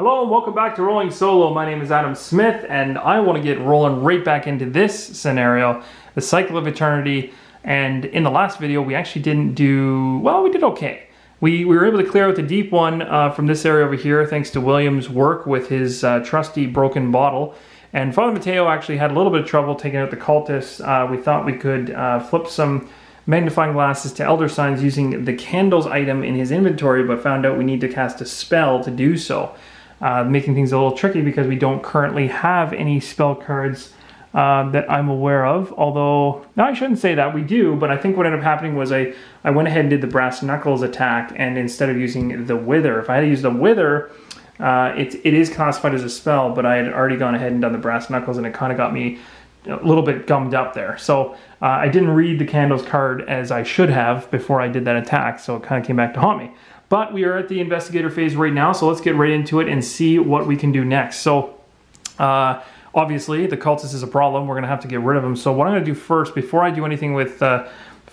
Hello and welcome back to Rolling Solo. My name is Adam Smith and I want to get rolling right back into this scenario, the Cycle of Eternity. And in the last video we actually didn't do, well, we did okay. We were able to clear out the deep one from this area over here thanks to William's work with his trusty broken bottle. And Father Mateo actually had a little bit of trouble taking out the cultists. We thought we could flip some magnifying glasses to elder signs using the candles item in his inventory, but found out we need to cast a spell to do so. Making things a little tricky because we don't currently have any spell cards that I'm aware of. Although, no, I shouldn't say that. We do, but I think what ended up happening was I went ahead and did the Brass Knuckles attack, and instead of using the Wither, if I had to use the Wither, it is classified as a spell, but I had already gone ahead and done the Brass Knuckles, and it kind of got me a little bit gummed up there. So I didn't read the Candles card as I should have before I did that attack, so it kind of came back to haunt me. But we are at the Investigator Phase right now, so let's get right into it and see what we can do next. So, obviously, the cultist is a problem. We're going to have to get rid of him. So what I'm going to do first, before I do anything with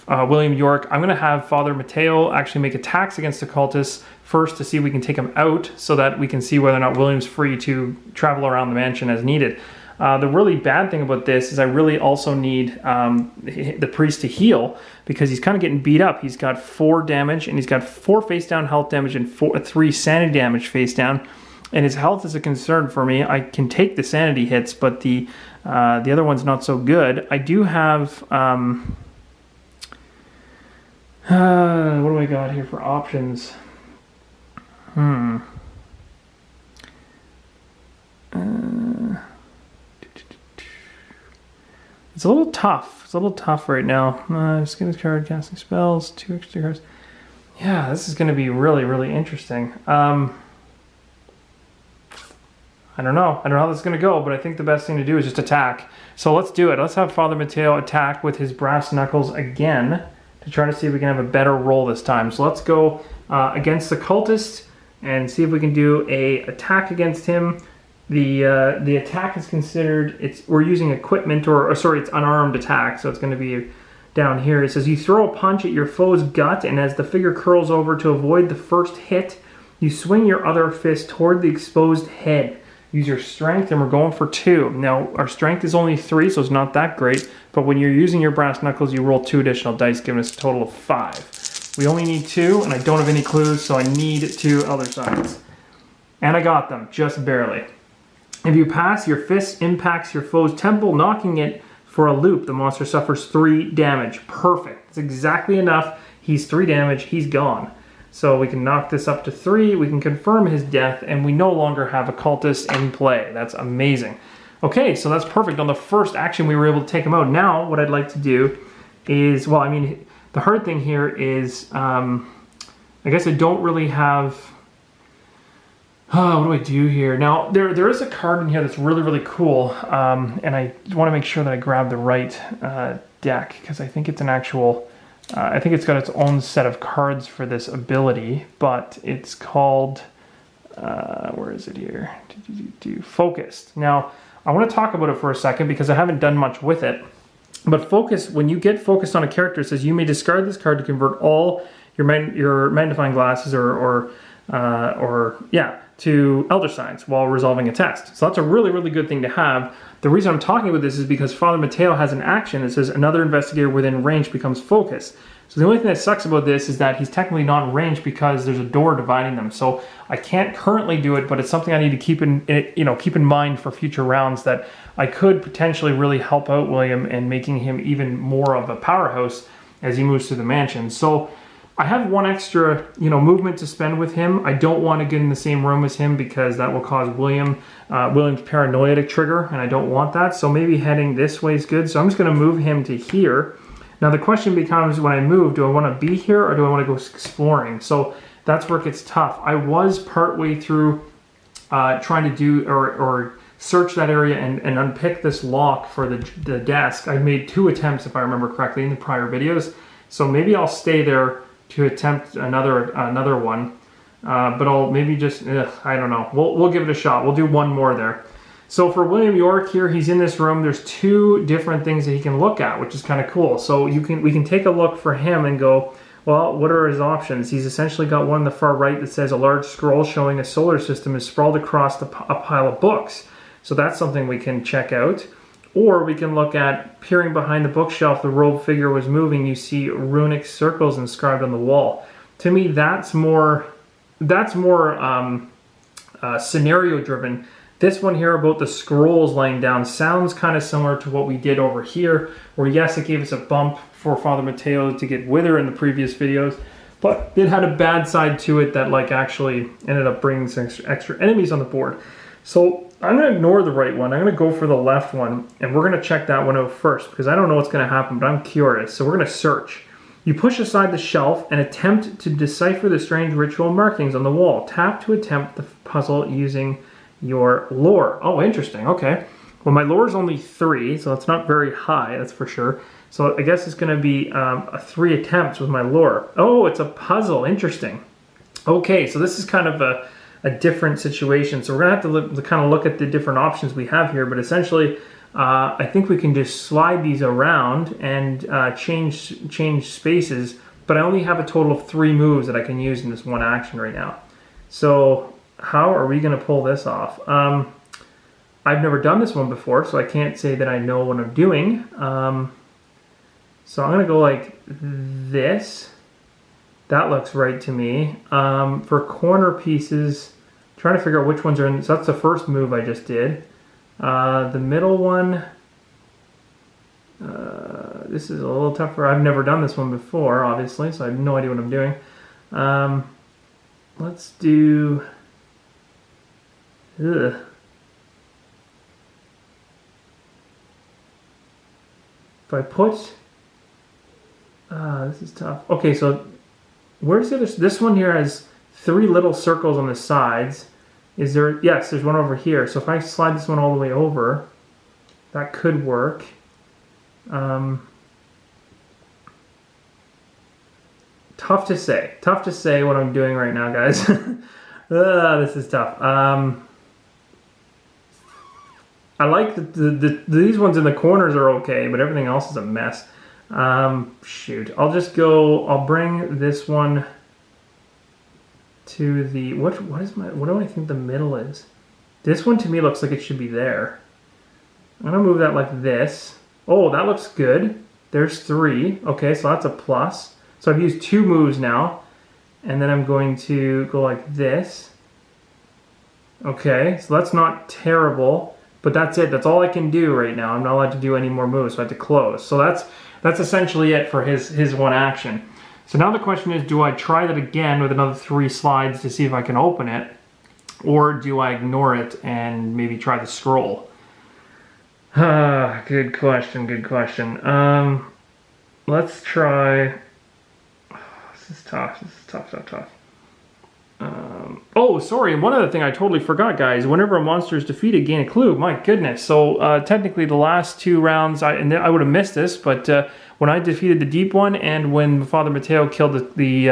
William York, I'm going to have Father Mateo actually make attacks against the cultists first to see if we can take him out so that we can see whether or not William's free to travel around the mansion as needed. The really bad thing about this is I really also need the priest to heal because he's kind of getting beat up. He's got 4 damage and he's got 4 face down health damage and 3 sanity damage face down. And his health is a concern for me. I can take the sanity hits, but the other one's not so good. I do have what do I got here for options? It's a little tough. It's a little tough right now. Skin his card, casting spells, 2 extra cards. Yeah, this is going to be really, really interesting. I don't know. I don't know how this is going to go, but I think the best thing to do is just attack. So let's do it. Let's have Father Mateo attack with his Brass Knuckles again to try to see if we can have a better roll this time. So let's go against the cultist and see if we can do a attack against him. The attack is considered, we're using equipment, or sorry, it's unarmed attack, so it's going to be down here. It says you throw a punch at your foe's gut, and as the figure curls over to avoid the first hit, you swing your other fist toward the exposed head. Use your strength, and we're going for 2. Now, our strength is only 3, so it's not that great, but when you're using your Brass Knuckles, you roll 2 additional dice, giving us a total of 5. We only need 2, and I don't have any clues, so I need 2 elder signs. And I got them, just barely. If you pass, your fist impacts your foe's temple, knocking it for a loop. The monster suffers 3 damage. Perfect. It's exactly enough. He's 3 damage. He's gone. So we can knock this up to 3. We can confirm his death, and we no longer have a cultist in play. That's amazing. Okay, so that's perfect. On the first action, we were able to take him out. Now, what I'd like to do is, well, I mean, the hard thing here is, I guess I don't really have... what do I do here? Now, there is a card in here that's really, really cool, and I want to make sure that I grab the right deck, because I think it's an actual... I think it's got its own set of cards for this ability, but it's called... where is it here? Focused. Now, I want to talk about it for a second, because I haven't done much with it. But focus, when you get focused on a character, it says you may discard this card to convert all your magnifying glasses to elder signs while resolving a test. So that's a really, really good thing to have. The reason I'm talking about this is because Father Mateo has an action that says another investigator within range becomes focused. So the only thing that sucks about this is that he's technically not in range because there's a door dividing them. So I can't currently do it, but it's something I need to keep in mind for future rounds, that I could potentially really help out William in making him even more of a powerhouse as he moves through the mansion. So I have 1 extra, movement to spend with him. I don't want to get in the same room as him because that will cause William's paranoia to trigger, and I don't want that. So maybe heading this way is good. So I'm just going to move him to here. Now the question becomes, when I move, do I want to be here or do I want to go exploring? So that's where it gets tough. I was partway through trying to do or search that area and unpick this lock for the desk. I made 2 attempts, if I remember correctly, in the prior videos. So maybe I'll stay there to attempt another one, but I'll maybe just I don't know. We'll give it a shot. We'll do 1 more there. So for William York here, he's in this room. There's 2 different things that he can look at, which is kind of cool. So we can take a look for him and go, Well, what are his options? He's essentially got one on the far right that says a large scroll showing a solar system is sprawled across a pile of books. So that's something we can check out. Or we can look at peering behind the bookshelf, the robed figure was moving. You see runic circles inscribed on the wall. To me, that's more scenario driven. This one here about the scrolls laying down sounds kind of similar to what we did over here, where yes, it gave us a bump for Father Mateo to get Wither in the previous videos, but it had a bad side to it that like actually ended up bringing some extra enemies on the board. So I'm going to ignore the right one. I'm going to go for the left one, and we're going to check that one out first because I don't know what's going to happen, but I'm curious. So we're going to search. You push aside the shelf and attempt to decipher the strange ritual markings on the wall. Tap to attempt the puzzle using your lore. Oh, interesting. Okay. Well, my lore is only 3, so it's not very high, that's for sure. So I guess it's going to be 3 attempts with my lore. Oh, it's a puzzle. Interesting. Okay, so this is kind of a different situation. So we're going to have to kind of look at the different options we have here, but essentially I think we can just slide these around and change spaces, but I only have a total of 3 moves that I can use in this one action right now. So how are we going to pull this off? I've never done this one before, so I can't say that I know what I'm doing. So I'm going to go like this. That looks right to me. For corner pieces, trying to figure out which ones are in. So that's the first move I just did. The middle one, this is a little tougher. I've never done this one before, obviously, so I have no idea what I'm doing. Let's do... Ugh. If I put... this is tough. Okay, so where's the other... This one here has 3 little circles on the sides. Is there... Yes, there's one over here. So if I slide this one all the way over, that could work. Tough to say. Tough to say what I'm doing right now, guys. This is tough. I like these ones in the corners are okay, but everything else is a mess. Shoot. I'll bring this one to the... What do I think the middle is? This one to me looks like it should be there. I'm going to move that like this. Oh, that looks good. There's 3. Okay, so that's a plus. So I've used 2 moves now. And then I'm going to go like this. Okay, so that's not terrible. But that's it. That's all I can do right now. I'm not allowed to do any more moves, so I have to close. So that's essentially it for his one action. So now the question is, do I try that again with another 3 slides to see if I can open it? Or do I ignore it and maybe try the scroll? Good question, good question. Let's try... This is tough, tough. Oh, sorry, one other thing I totally forgot, guys. Whenever a monster is defeated, gain a clue. My goodness. So technically the last 2 rounds, I would have missed this, but when I defeated the deep one and when Father Mateo killed the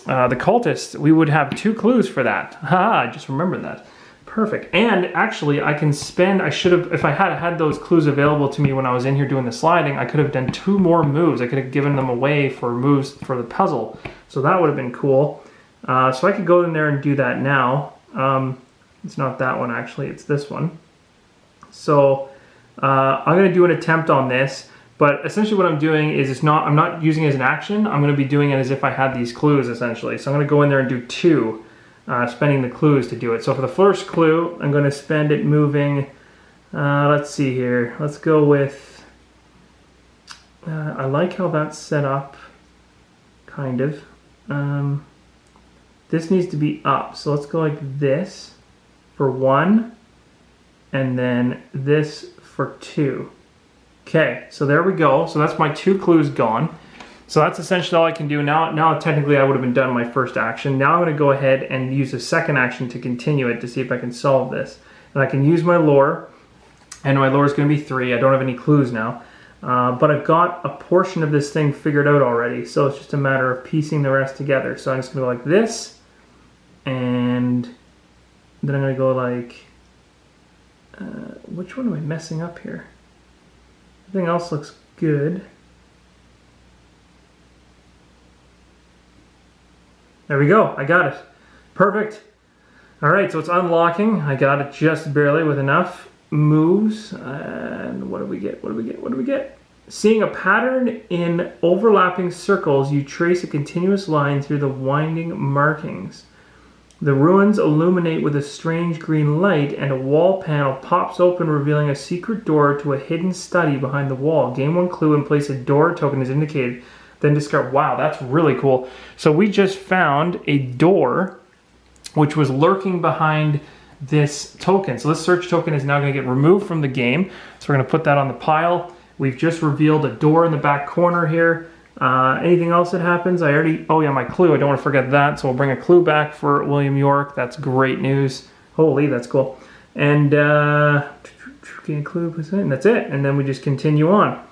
cultist, we would have 2 clues for that. I just remembered that. Perfect. And actually, I can spend, if I had those clues available to me when I was in here doing the sliding, I could have done 2 more moves. I could have given them away for moves for the puzzle. So that would have been cool. So I could go in there and do that now. It's not that one, actually. It's this one. So I'm going to do an attempt on this. But essentially what I'm doing is I'm not using it as an action. I'm going to be doing it as if I had these clues, essentially. So I'm going to go in there and do 2. Spending the clues to do it. So for the first clue, I'm going to spend it moving, let's see here, let's go with, I like how that's set up, kind of. This needs to be up, so let's go like this for 1, and then this for 2. Okay, so there we go. So that's my 2 clues gone. So that's essentially all I can do. Now technically I would have been done my first action. Now I'm going to go ahead and use a second action to continue it to see if I can solve this. And I can use my lore, and my lore is going to be 3. I don't have any clues now. But I've got a portion of this thing figured out already, so it's just a matter of piecing the rest together. So I'm just going to go like this, and then I'm going to go like... which one am I messing up here? Everything else looks good. There we go. I got it. Perfect. All right, so it's unlocking. I got it just barely with enough moves. And what do we get? What do we get? What do we get? Seeing a pattern in overlapping circles, you trace a continuous line through the winding markings. The ruins illuminate with a strange green light, and a wall panel pops open, revealing a secret door to a hidden study behind the wall. Gain 1 clue and place a door token as indicated. Then discover. Wow, that's really cool. So we just found a door which was lurking behind this token. So this search token is now going to get removed from the game. So we're going to put that on the pile. We've just revealed a door in the back corner here. Anything else that happens? Oh yeah, my clue. I don't want to forget that. So we'll bring a clue back for William York. That's great news. Holy, that's cool. And get a clue, and that's it. And then we just continue on.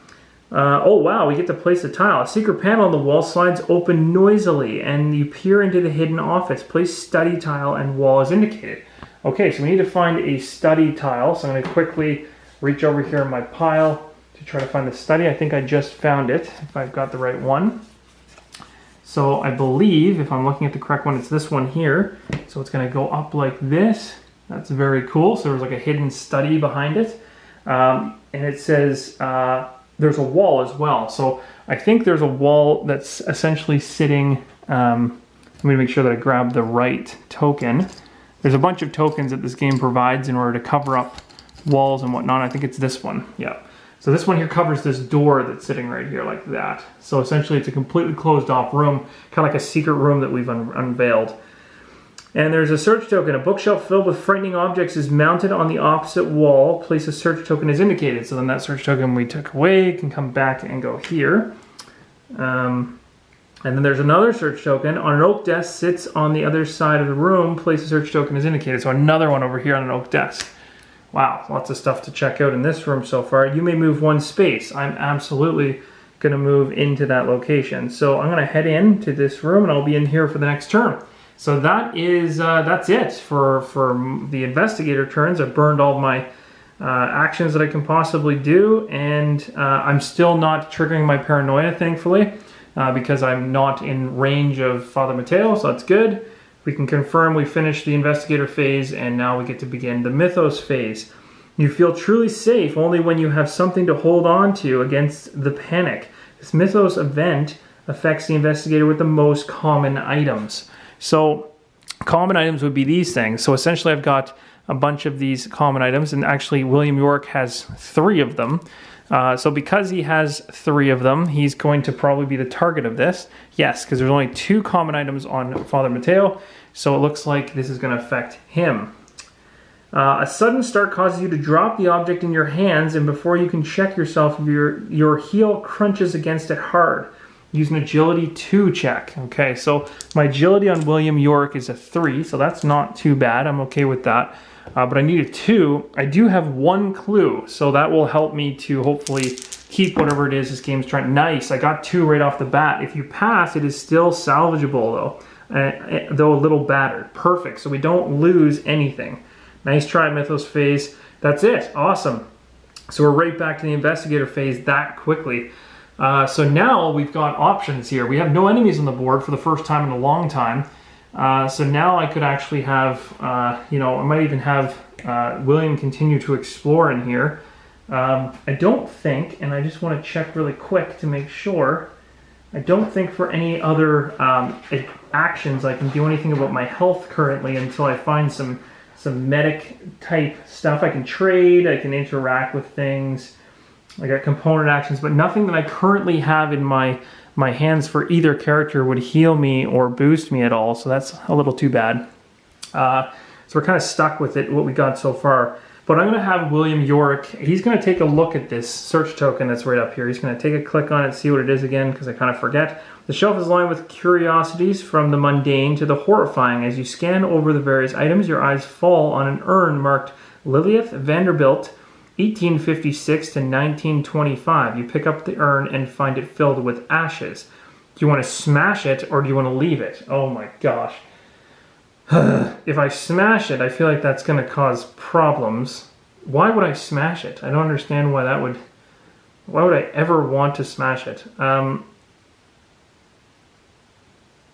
Oh wow, we get to place a tile. A secret panel on the wall slides open noisily, and you peer into the hidden office. Place study tile and wall as indicated. Okay, so we need to find a study tile. So I'm going to quickly reach over here in my pile to try to find the study. I think I just found it, if I've got the right one. So I believe, if I'm looking at the correct one, it's this one here. So it's going to go up like this. That's very cool. So there's like a hidden study behind it. And it says there's a wall as well. So I think there's a wall that's essentially sitting, let me make sure that I grab the right token. There's a bunch of tokens that this game provides in order to cover up walls and whatnot. I think it's this one, yeah. So this one here covers this door that's sitting right here like that. So essentially it's a completely closed off room, kind of like a secret room that we've unveiled. And there's a search token. A bookshelf filled with frightening objects is mounted on the opposite wall. Place a search token as indicated. So then that search token we took away can come back and go here. And then there's another search token. On an oak desk sits on the other side of the room. Place a search token as indicated. So another one over here on an oak desk. Wow, lots of stuff to check out in this room so far. You may move 1 space. I'm absolutely going to move into that location. So I'm going to head into this room and I'll be in here for the next turn. So that is that's it for the investigator turns. I've burned all my actions that I can possibly do, and I'm still not triggering my paranoia, thankfully, because I'm not in range of Father Mateo, so that's good. We can confirm we finished the investigator phase, and now we get to begin the Mythos phase. You feel truly safe only when you have something to hold on to against the panic. This Mythos event affects the investigator with the most common items. So common items would be these things. So essentially I've got a bunch of these common items, and actually William York has 3 of them. So because he has 3 of them, he's going to probably be the target of this. Yes, because there's only 2 common items on Father Mateo, so it looks like this is going to affect him. A sudden start causes you to drop the object in your hands, and before you can check yourself, your heel crunches against it hard. Use an agility 2 check. Okay, so my agility on William York is a 3, so that's not too bad. I'm okay with that. But I need a 2. I do have 1 clue, so that will help me to hopefully keep whatever it is this game's trying. Nice, I got 2 right off the bat. If you pass, it is still salvageable though a little battered. Perfect, so we don't lose anything. Nice try, Mythos phase. That's it, awesome. So we're right back to the investigator phase that quickly. So now we've got options here. We have no enemies on the board for the first time in a long time. So now I could actually have, I might even have William continue to explore in here. I don't think, and I just want to check really quick to make sure, I don't think for any other actions I can do anything about my health currently until I find some medic type stuff. I can trade, I can interact with things. I got component actions, but nothing that I currently have in my hands for either character would heal me or boost me at all, so that's a little too bad. So we're kind of stuck with it, what we got so far. But I'm going to have William York, he's going to take a look at this search token that's right up here. He's going to take a click on it, see what it is again, because I kind of forget. The shelf is lined with curiosities from the mundane to the horrifying. As you scan over the various items, your eyes fall on an urn marked Lilith Vanderbilt, 1856 to 1925. You pick up the urn and find it filled with ashes. Do you want to smash it or do you want to leave it? Oh my gosh. If I smash it, I feel like that's going to cause problems. Why would I smash it? I don't understand why that would... Why would I ever want to smash it?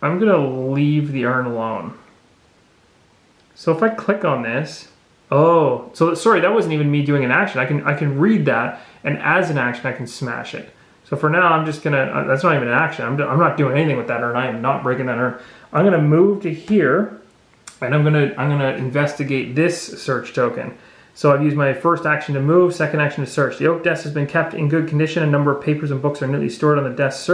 I'm going to leave the urn alone. So if I click on this, oh, so sorry, that wasn't even me doing an action. I can read that, and as an action, I can smash it. So for now, I'm just gonna, that's not even an action. I'm not doing anything with that urn. I am not breaking that urn. I'm gonna move to here, and I'm gonna investigate this search token. So I've used my first action to move, second action to search. The oak desk has been kept in good condition. A number of papers and books are neatly stored on the desk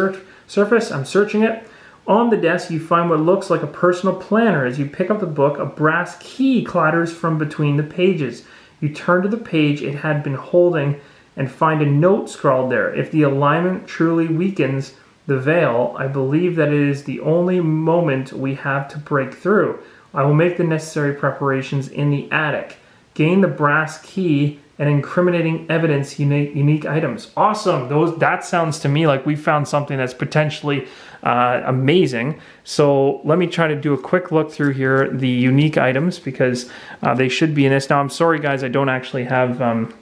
surface. I'm searching it. On the desk, you find what looks like a personal planner. As you pick up the book, a brass key clatters from between the pages. You turn to the page it had been holding and find a note scrawled there. If the alignment truly weakens the veil, I believe that it is the only moment we have to break through. I will make the necessary preparations in the attic. Gain the brass key and incriminating evidence unique items. Awesome. That sounds to me like we found something that's potentially amazing. So let me try to do a quick look through here, the unique items, because they should be in this. Now, I'm sorry, guys, I don't actually have...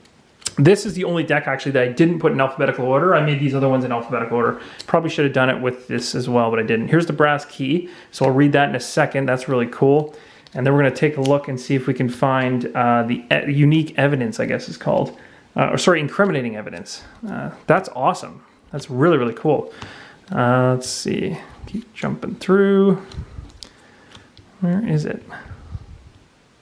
this is the only deck, actually, that I didn't put in alphabetical order. I made these other ones in alphabetical order. Probably should have done it with this as well, but I didn't. Here's the brass key. So I'll read that in a second. That's really cool. And then we're going to take a look and see if we can find the unique evidence, I guess it's called. Incriminating evidence. That's awesome. That's really, really cool. Let's see. Keep jumping through. Where is it?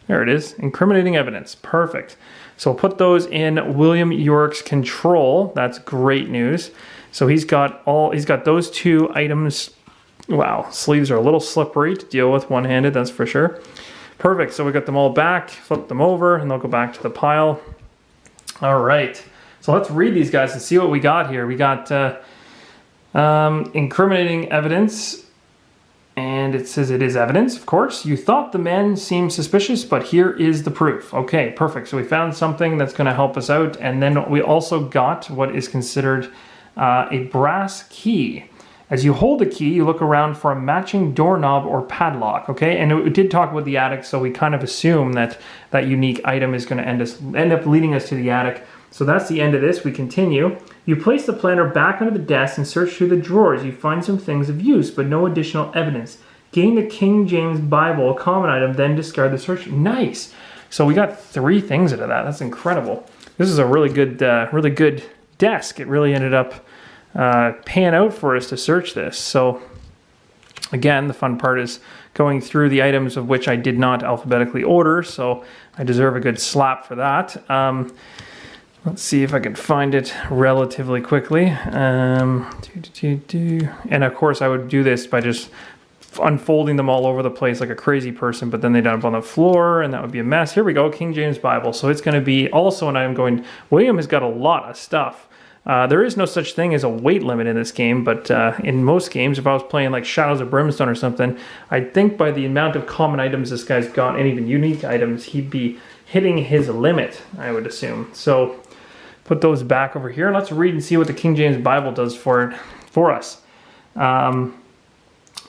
There it is. Incriminating evidence. Perfect. So we'll put those in William York's control. That's great news. So he's got those two items. Wow, sleeves are a little slippery to deal with one-handed, that's for sure. Perfect, so we got them all back, flip them over, and they'll go back to the pile. All right, so let's read these guys and see what we got here. We got incriminating evidence, and it says it is evidence, of course. You thought the man seemed suspicious, but here is the proof. Okay, perfect, so we found something that's gonna help us out, and then we also got what is considered a brass key. As you hold the key, you look around for a matching doorknob or padlock, okay? And it did talk about the attic, so we kind of assume that that unique item is going to end up leading us to the attic. So that's the end of this. We continue. You place the planner back under the desk and search through the drawers. You find some things of use, but no additional evidence. Gain the King James Bible, a common item, then discard the search. Nice! So we got 3 things out of that. That's incredible. This is a really good desk. It really ended up paying out for us to search this. So again, the fun part is going through the items of which I did not alphabetically order, so I deserve a good slap for that. Let's see if I can find it relatively quickly. And of course I would do this by just unfolding them all over the place like a crazy person, but then they'd end up on the floor and that would be a mess. Here we go, King James Bible. So it's going to be also an item going, William has got a lot of stuff. There is no such thing as a weight limit in this game, but in most games, if I was playing like Shadows of Brimstone or something, I think by the amount of common items this guy's got, and even unique items, he'd be hitting his limit, I would assume. So put those back over here, and let's read and see what the King James Bible does for us.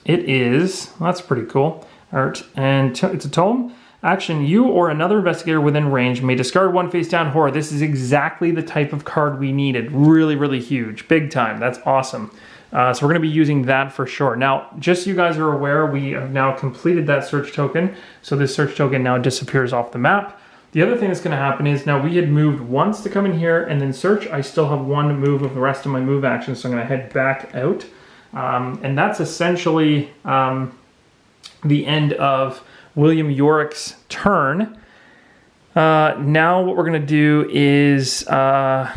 It is, well, that's pretty cool. Art, and it's a tome. Action, you or another investigator within range may discard 1 face down horror. This is exactly the type of card we needed. Really, really huge. Big time. That's awesome. So we're going to be using that for sure. Now, just so you guys are aware, we have now completed that search token. So this search token now disappears off the map. The other thing that's going to happen is now we had moved once to come in here and then search. I still have 1 move of the rest of my move actions, so I'm going to head back out. And that's essentially the end of William York's turn. Now what we're going to do is, well,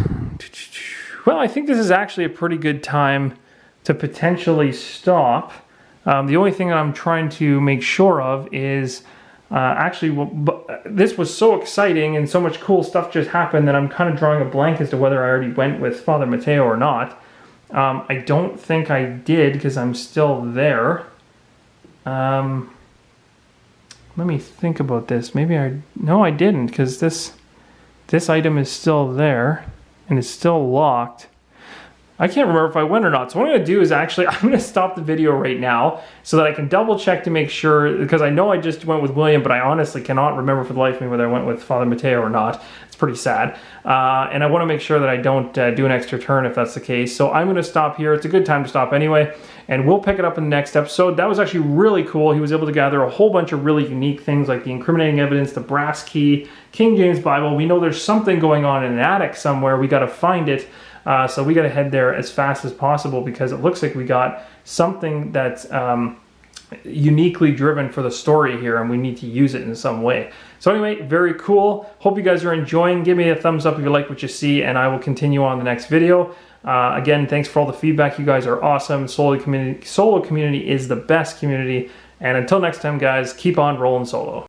I think this is actually a pretty good time to potentially stop. The only thing that I'm trying to make sure of is, this was so exciting and so much cool stuff just happened that I'm kind of drawing a blank as to whether I already went with Father Mateo or not. I don't think I did because I'm still there. Let me think about this. No, I didn't, because this item is still there and it's still locked. I can't remember if I went or not. So what I'm going to do is actually, I'm going to stop the video right now so that I can double check to make sure, because I know I just went with William, but I honestly cannot remember for the life of me whether I went with Father Mateo or not. It's pretty sad. And I want to make sure that I don't do an extra turn if that's the case. So I'm going to stop here. It's a good time to stop anyway. And we'll pick it up in the next episode. That was actually really cool. He was able to gather a whole bunch of really unique things like the incriminating evidence, the brass key, King James Bible. We know there's something going on in an attic somewhere. We got to find it. So we got to head there as fast as possible because it looks like we got something that's uniquely driven for the story here, and we need to use it in some way. So anyway, very cool. Hope you guys are enjoying. Give me a thumbs up if you like what you see, and I will continue on the next video. Again, thanks for all the feedback. You guys are awesome. Solo community is the best community. And until next time, guys, keep on rolling solo.